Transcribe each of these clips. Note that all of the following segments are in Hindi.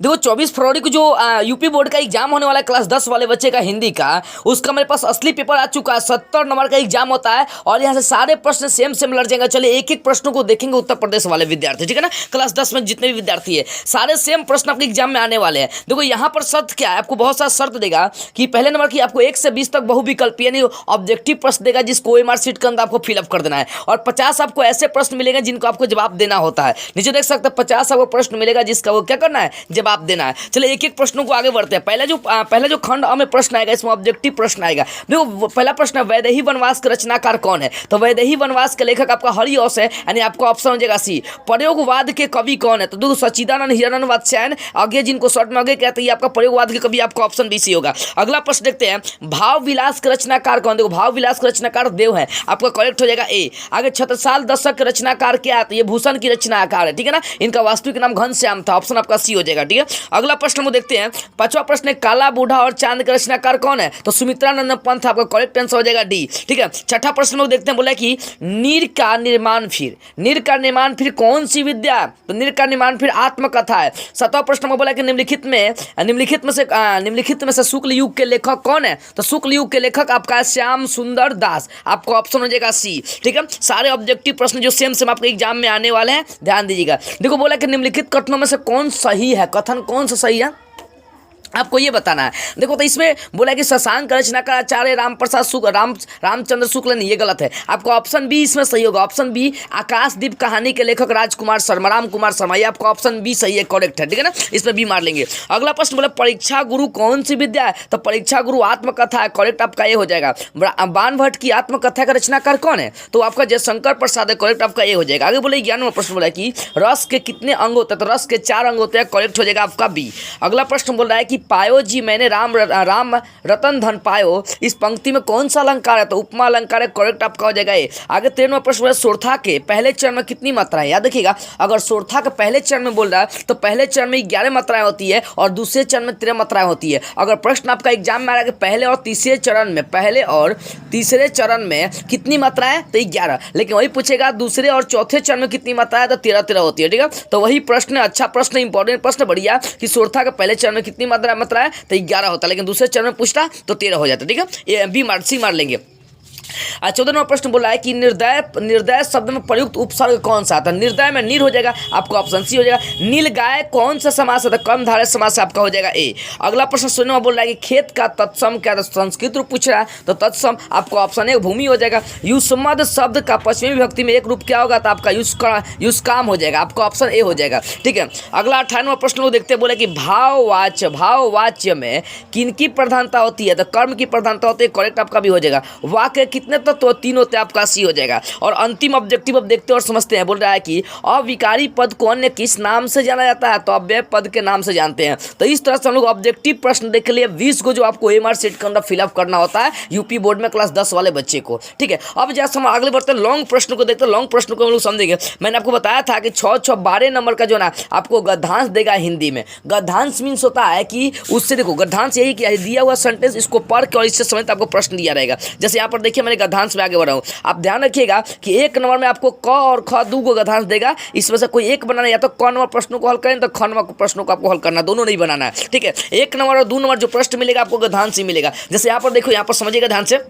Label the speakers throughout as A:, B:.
A: देखो 24 फरवरी को जो यूपी बोर्ड का एग्जाम होने वाला है क्लास 10 वाले बच्चे का हिंदी का, उसका मेरे पास असली पेपर आ चुका है। 70 नंबर का एग्जाम होता है और यहाँ से सारे प्रश्न सेम सेम लड़ जाएंगे। चलिए एक एक प्रश्नों को देखेंगे उत्तर प्रदेश वाले विद्यार्थी, ठीक है ना। क्लास 10 में जितने भी विद्यार्थी है सारे सेम प्रश्न आपके एग्जाम में आने वाले हैं। देखो यहाँ पर शर्त क्या है, आपको बहुत सारा शर्त देगा कि पहले नंबर की आपको 1 से 20 तक बहुविकल्पी यानी ऑब्जेक्टिव प्रश्न देगा, जिसको ओएमआर शीट के अंदर आपको फिलअप कर देना है। और 50 आपको ऐसे प्रश्न मिलेंगे जिनको आपको जवाब देना होता है। नीचे देख सकते हैं 50 आपको प्रश्न मिलेगा जिसका वो क्या करना है, जवाब देना है। चलिए एक एक प्रश्नों को आगे बढ़ते हैं। पहला जो खंड अ में प्रश्न आएगा, इसमें ऑब्जेक्टिव प्रश्न आएगा। देखो पहला प्रश्न है, वैदेही वनवास के रचनाकार कौन है। तो वैदेही वनवास के लेखक आपका हरिऔस है, यानी आपका ऑप्शन हो जाएगा सी। प्रयोगवाद के कवि कौन है। तो देखो सच्चिदानंद हिरानंद वात्स्यायन, आगे जिनको शॉर्ट में आगे कहते हैं, आपका प्रयोगवाद के कवि आपका ऑप्शन बी सी होगा। अगला प्रश्न देखते हैं, भाव विलास के रचनाकार कौन। देखो भाव विलास के रचनाकार देव है, आपका करेक्ट हो जाएगा ए। आगे छत्रसाल दशक के रचनाकार क्या है, तो ये भूषण की रचनाकार है, ठीक है ना। इनका वास्तविक नाम घनश्याम था, ऑप्शन आपका सी हो जाएगा, ठीक है। अगला प्रश्न हम देखते हैं, पांचवा प्रश्न, काला बूढ़ा और चांद के रचनाकार कौन है। तो सुमित्रानंद पंत, आपका करेक्ट आंसर हो जाएगा डी, ठीक है। छठा प्रश्न हम देखते हैं, बोला कि नीर का निर्माण फिर कौन सी विद्या। तो नीर का निर्माण फिर आत्मकथा है। सातवां प्रश्न में बोला कि निम्नलिखित में से शुक्ल युग के लेखक कौन है। तो शुक्ल युग के लेखक आपका श्याम सुंदर दास, आपको ऑप्शन हो जाएगा सी, ठीक है। सारे ऑब्जेक्टिव प्रश्न जो सेम सेम आपके एग्जाम में आने वाले हैं, ध्यान दीजिएगा। देखो बोला कि निम्नलिखित कथनों में से कौन सही है, कथन कौन सा सही है आपको ये बताना है। देखो तो इसमें बोला कि शशांक रचनाकार आचार्य रामचंद्र शुक्ल नहीं, ये गलत है। आपका ऑप्शन बी इसमें सही होगा, ऑप्शन बी। आकाशदीप कहानी के लेखक राम कुमार शर्मा, ये आपका ऑप्शन बी सही है, करेक्ट है, ठीक है ना। इसमें बी मार लेंगे। अगला प्रश्न बोला परीक्षा गुरु कौन सी विद्या है। तो परीक्षा गुरु आत्मकथा है, करेक्ट आपका ये हो जाएगा। बाणभट्ट की आत्मकथा का रचनाकार कौन है। तो आपका जयशंकर प्रसाद है, करेक्ट आपका ये हो जाएगा। आगे बोले 11वां प्रश्न बोला कि रस के कितने अंग होते हैं। तो रस के 4 अंग होते हैं, करेक्ट हो जाएगा आपका बी। अगला प्रश्न बोल रहा है कि पायो जी मैंने राम रतन धन पायो, इस पंक्ति में कौन सा अलंकार है। तो उपमा अलंकार है, करेक्ट आपका हो जाएगा ये। आगे 13वां प्रश्न है, सोरठा के पहले चरण में कितनी मात्रा है। याद रखिएगा, अगर सोरठा के पहले चरण में बोल रहा है तो पहले चरण में 11 मात्राएं होती है और दूसरे चरण में 13 मात्राएं होती है। अगर प्रश्न आपका एग्जाम में आ रहा है कि पहले और तीसरे चरण में कितनी मात्रा है, तो 11। लेकिन वही पूछेगा दूसरे और चौथे चरण में कितनी मात्रा है, तो 13 होती है, ठीक है। तो वही प्रश्न, अच्छा प्रश्न, इंपॉर्टेंट प्रश्न बढ़िया कि सोरठा के पहले चरण में कितनी मात्रा है, तो 11 होता है। लेकिन दूसरे चरण में पूछता तो 13 हो जाता, ठीक है। ये बी मार सी मार लेंगे। 14वां प्रश्न बोला है कि निर्दय शब्द में प्रयुक्त उपसर्ग कौन सा आता है। निर्दय में नीर हो जाएगा, आपका ऑप्शन सी हो जाएगा। नील गाय कौन सा समास है, तो कर्मधारय समास से आपका हो जाएगा ए। अगला प्रश्न 16वां बोल रहा है कि खेत का तत्सम क्या, तो संस्कृत रूप पूछ रहा है, तो तत्सम आपका ऑप्शन ए भूमि हो जाएगा। युष्मद शब्द का पश्चिमी विभक्ति में एक रूप क्या होगा, तो आपका युष्काम हो जाएगा, आपका ऑप्शन ए हो जाएगा, ठीक है। अगला 58वां प्रश्न को देखते बोले कि भाववाच्य में किनकी प्रधानता होती है। तो कर्म की प्रधानता होती है, करेक्ट आपका भी हो जाएगा। वाक्य कितने तो 3 होते हैं, आपका सी हो जाएगा। और अंतिम ऑब्जेक्टिव अब देखते और समझते हैं। बोल रहा है कि अविकारी पद को अन्य किस नाम से जाना जाता है। तो अव्यय पद के नाम से जानते हैं। तो इस तरह से हम लोग ऑब्जेक्टिव प्रश्न देख लिए 20 को, जो आपको एमआर शीट के अंदर फिलअप करना होता है यूपी बोर्ड में क्लास 10 वाले बच्चे को, ठीक है। अब जैसे हम आगे बढ़ते हैं, लॉन्ग प्रश्न को देखते हैं। लॉन्ग प्रश्न को हम लोग समझेंगे। मैंने आपको बताया था कि 6 12 नंबर का जो ना आपको गद्यांश देगा हिंदी में। गद्यांश मीन्स होता है कि उससे देखो, गद्यांश यही कि दिया हुआ सेंटेंस इसको पढ़ के और इससे समेत आपको प्रश्न दिया रहेगा। जैसे यहाँ पर देखिए मैंने गद्यांश में आगे बढ़ा हूँ। आप ध्यान रखिएगा कि 1 नंबर में आपको क और ख 2 को गद्यांश देगा, इसमें से कोई एक बनाना है। या तो क नंबर प्रश्नों को हल करें तो ख नंबर प्रश्नों को आपको हल करना, दोनों नहीं बनाना है, ठीक है। 1 नंबर और 2 नंबर जो प्रश्न मिलेगा आपको गद्यांश ही मिलेगा। जैसे यहाँ पर देखो, यहाँ पर समझिएगा ध्यान से,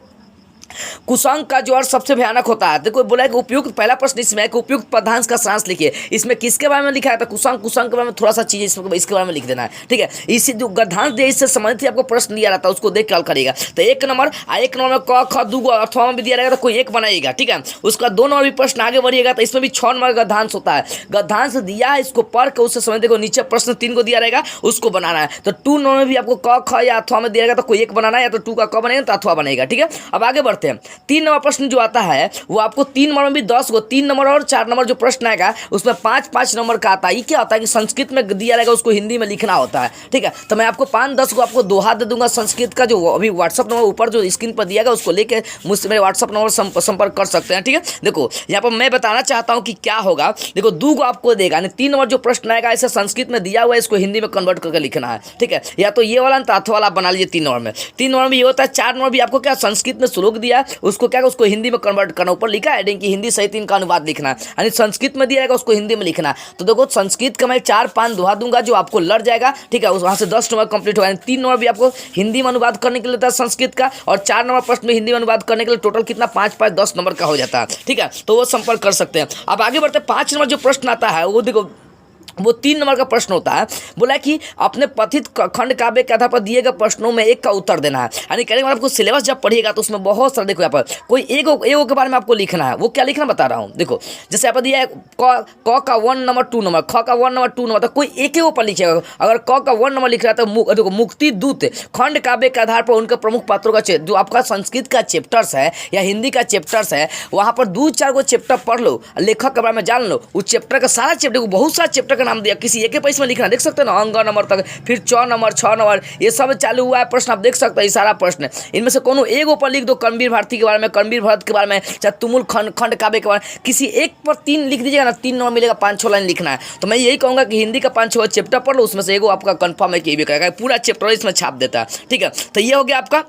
A: कुसंग का जो अर्थ सबसे भयानक होता है। देखो बोला है कि उपयुक्त, पहला प्रश्न इसमें है कि उपयुक्त पदांश का सारांश लिखिए। इसमें किसके बारे में लिखा है, तो कुसंग के बारे में थोड़ा सा चीज इसके बारे में लिख देना है, ठीक है। इसी जो गद्यांश दे इससे संबंधित आपको प्रश्न दिया रहता है, उसको देख के हल करिएगा। तो 1 नंबर में क ख 2 अथवा में भी दिया रहेगा, तो कोई एक बनाइएगा, ठीक है। उसका 2 नंबर भी प्रश्न आगे बढ़िएगा तो इसमें भी 6 नंबर का गद्यांश होता है। गद्यांश दिया है, इसको पढ़ के उससे संबंधित, देखो नीचे प्रश्न 3 को दिया रहेगा, उसको बनाना है। तो 2 नंबर में भी आपको क ख या अथवा में दिया रहेगा, तो कोई एक बनाना है, या तो 2 का क बनेगा तो अथवा बनेगा, ठीक है। अब आगे बढ़ते हैं। 3 नंबर प्रश्न जो आता है वो आपको 3 नंबर में भी 10 को, 3 नंबर और 4 नंबर जो प्रश्न आएगा उसमें 5-5 नंबर का आता है। ये क्या होता है कि संस्कृत में दिया रहेगा, उसको हिंदी में लिखना होता है, ठीक है। तो मैं आपको 5-10 को आपको दोहा दे दूंगा संस्कृत का। जो अभी व्हाट्सअप नंबर ऊपर जो स्क्रीन पर दिया गया उसको लेके मुझसे मेरे व्हाट्सअप नंबर संपर्क कर सकते हैं, ठीक है। देखो यहाँ पर मैं बताना चाहता हूँ कि क्या होगा। देखो 2 को आपको देगा, यानी 3 नंबर जो प्रश्न आएगा ऐसे संस्कृत में दिया हुआ है, इसको हिंदी में कन्वर्ट करके लिखना है, ठीक है। या तो ये वाला अथवा वाला बना लीजिए 3 नंबर में। 3 नंबर में ये होता है। 4 नंबर भी आपको क्या संस्कृत में श्लोक दिया उसको क्या उसको हिंदी में कन्वर्ट करना, ऊपर लिखा है कि हिंदी सहित इनका अनुवाद लिखना, यानी संस्कृत में दिया जाएगा उसको हिंदी में लिखना। तो देखो संस्कृत का मैं 4-5 दोहा दूंगा जो आपको लड़ जाएगा, ठीक है, वहाँ से 10 नंबर कंप्लीट होगा। 3 नंबर भी आपको हिंदी में अनुवाद करने के लिए था संस्कृत का, और 4 नंबर प्रश्न में हिंदी में अनुवाद करने के लिए टोटल कितना 5-5 10 नंबर का हो जाता है, ठीक है। तो वो संपर्क कर सकते हैं। अब आगे बढ़ते 5 नंबर जो प्रश्न आता है वो देखो, वो 3 नंबर का प्रश्न होता है। बोला कि अपने पठित खंड काव्य के आधार पर दिए गए प्रश्नों में एक का उत्तर देना है। यानी कहने का आपको सिलेबस जब पढ़िएगा तो उसमें बहुत सारा, देखो यहाँ पर कोई एगो के बारे में आपको लिखना है। वो क्या लिखना बता रहा हूँ, देखो जैसे यहाँ पर दिया है क का 1 नंबर 2 नंबर, ख का 1 नंबर 2 नंबर, तो कोई एक पर लिखेगा। अगर क का 1 नंबर लिख रहा है तो देखो मुक्ति दूत खंड काव्य के आधार पर उनके प्रमुख पात्रों का जो आपका संस्कृत का चैप्टर्स है या हिंदी का चैप्टर्स है, वहाँ पर 2-4 गो चैप्टर पढ़ लो, लेखक के बारे में जान लो, उस चैप्टर का सारा चैप्टर, बहुत सारा चैप्टर का नाम दिया, किसी एक पेज में लिखना, देख सकते हैं ना, अंग नंबर तक, फिर 6 नंबर 6 नंबर ये सब चालू हुआ है प्रश्न, आप देख सकते हैं सारा प्रश्न। इनमें से कोनो एगो पर लिख दो, कर्णवीर भारती के बारे में, कर्णवीर भरत के बारे में, चाहे तुमुल खंड काव्य के बारे में, किसी एक पर 3 लिख दीजिएगा ना, 3 नंबर मिलेगा, 5-6 लाइन लिखना है। तो मैं यही कहूँगा कि हिंदी का 5-6 चैप्टर पढ़ लो, उसमें से एगो आपका कंफर्म है कि ये भी करेगा, पूरा चैप्टर इसमें छाप देता है, ठीक है। तो ये हो गया आपका।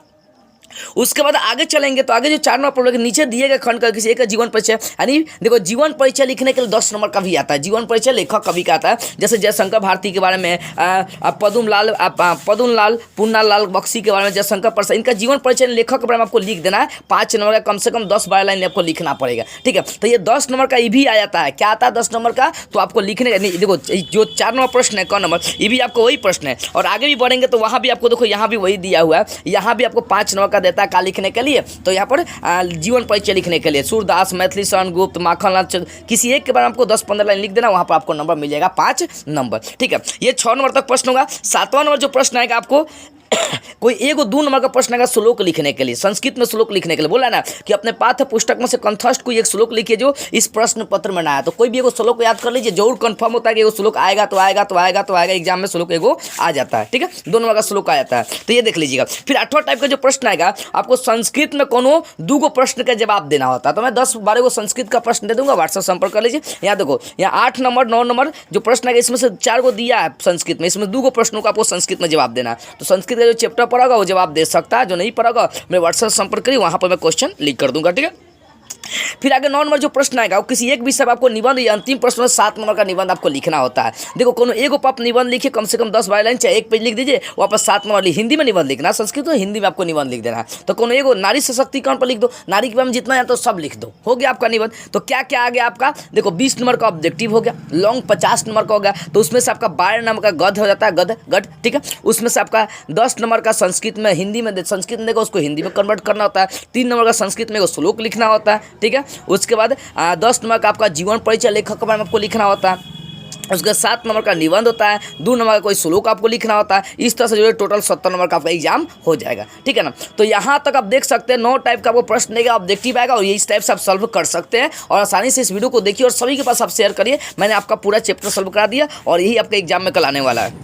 A: उसके बाद आगे चलेंगे तो आगे जो 4 नंबर प्रश्न नीचे दिए गए खंड का किसी एक का जीवन परिचय, यानी देखो जीवन परिचय लिखने के लिए 10 नंबर का भी आता है। जीवन परिचय लेखक कवि का आता है, जैसे जयशंकर भारती के बारे में, पदुमलाल पुन्नालाल बख्शी के बारे में, जयशंकर प्रसाद, इनका जीवन परिचय लेखक के बारे में आपको लिख देना है। 5 नंबर का कम से कम 10-12 लाइन आपको लिखना पड़ेगा, ठीक है। तो ये 10 नंबर का ये भी आ जाता है। क्या आता है 10 नंबर का, तो आपको लिखने का देखो जो 4 नंबर प्रश्न है क नंबर, ये भी आपको वही प्रश्न है। और आगे भी बढ़ेंगे तो वहाँ भी आपको देखो यहाँ भी वही दिया हुआ है, यहाँ भी आपको 5 नंबर का देता है का लिखने के लिए। तो यहाँ पर जीवन परिचय लिखने के लिए सूरदास, मैथिली शरण गुप्त, माखनलाल, किसी एक के बारे में आपको 10-15 लाइन लिख देना, वहाँ पर आपको नंबर मिल जाएगा 5 नंबर, ठीक है। ये 6 नंबर तक प्रश्न होगा। 7वां नंबर जो प्रश्न आएगा आपको कोई 1-2 नंबर का प्रश्न आएगा श्लोक लिखने के लिए, संस्कृत में श्लोक लिखने के लिए। बोला ना कि अपने पाठ्य पुस्तक में से कंठस्थ कोई एक श्लोक लिखिए जो इस प्रश्न पत्र में ना आया। तो कोई भी एगो श्लोक याद कर लीजिए, जरूर कंफर्म होता है कि एगो श्लोक आएगा तो आएगा एग्जाम में श्लोक एगो आ जाता है, ठीक है, 2 नंबर का श्लोक आ जाता है। तो ये देख लीजिएगा। फिर 8वां टाइप का जो प्रश्न आएगा आपको संस्कृत में कोनो 2 प्रश्न का जवाब देना होता है। तो मैं 10-12 गो संस्कृत का प्रश्न दे दूंगा, व्हाट्सएप संपर्क कर लीजिए। यहाँ देखो यहाँ 8 नंबर 9 नंबर जो प्रश्न आएगा इसमें से 4 गो दिया है संस्कृत में, इसमें 2 प्रश्नों का आपको संस्कृत में जवाब देना है। तो संस्कृत का जो चैप्टर पढ़ा वो जवाब दे सकता है, जो नहीं पढ़ेगा मेरे व्हाट्सएप संपर्क करिए, वहां पर मैं क्वेश्चन लिख कर दूंगा, ठीक है। फिर आगे 9 नंबर जो प्रश्न आएगा वो किसी एक विषय पर आपको निबंध या अंतिम प्रश्न में 7 नंबर का निबंध आपको लिखना होता है। देखो कोनो एगो आप निबंध लिखिए, कम से कम 10-12 लाइन, चाहे 1 पेज लिख दीजिए, वापस 7 नंबर हिंदी में निबंध लिखना, संस्कृत तो हिंदी में आपको निबंध लिख देना है। तो कोनो एगो नारी सशक्तिकरण पर लिख दो, नारी के बारे में जितना है तो सब लिख दो, हो गया आपका निबंध। तो क्या क्या आ गया आपका, देखो 20 नंबर का ऑब्जेक्टिव हो गया, लॉन्ग 50 नंबर का हो गया, तो उसमें से आपका 12 नंबर का गद्य हो जाता है, गद्य, ठीक है। उसमें से आपका 10 नंबर का संस्कृत में हिंदी में संस्कृत में देखो उसको हिंदी में कन्वर्ट करना होता है। 3 नंबर का संस्कृत में श्लोक लिखना होता है, ठीक है। उसके बाद 10 नंबर का आपका जीवन परिचय लेखक के बारे में आपको लिखना होता है। उसका 7 नंबर का निबंध होता है, 2 नंबर का कोई श्लोक आपको लिखना होता है। इस तरह से जो है टोटल 70 नंबर का आपका एग्जाम हो जाएगा, ठीक है ना। तो यहाँ तक आप देख सकते हैं 9 टाइप का आपको प्रश्न देगा, ऑब्जेक्टिव आएगा, और ये इस टाइप से आप सॉल्व कर सकते हैं। और आसानी से इस वीडियो को देखिए और सभी के पास आप शेयर करिए। मैंने आपका पूरा चैप्टर सॉल्व करा दिया और यही आपके एग्जाम में कल आने वाला है।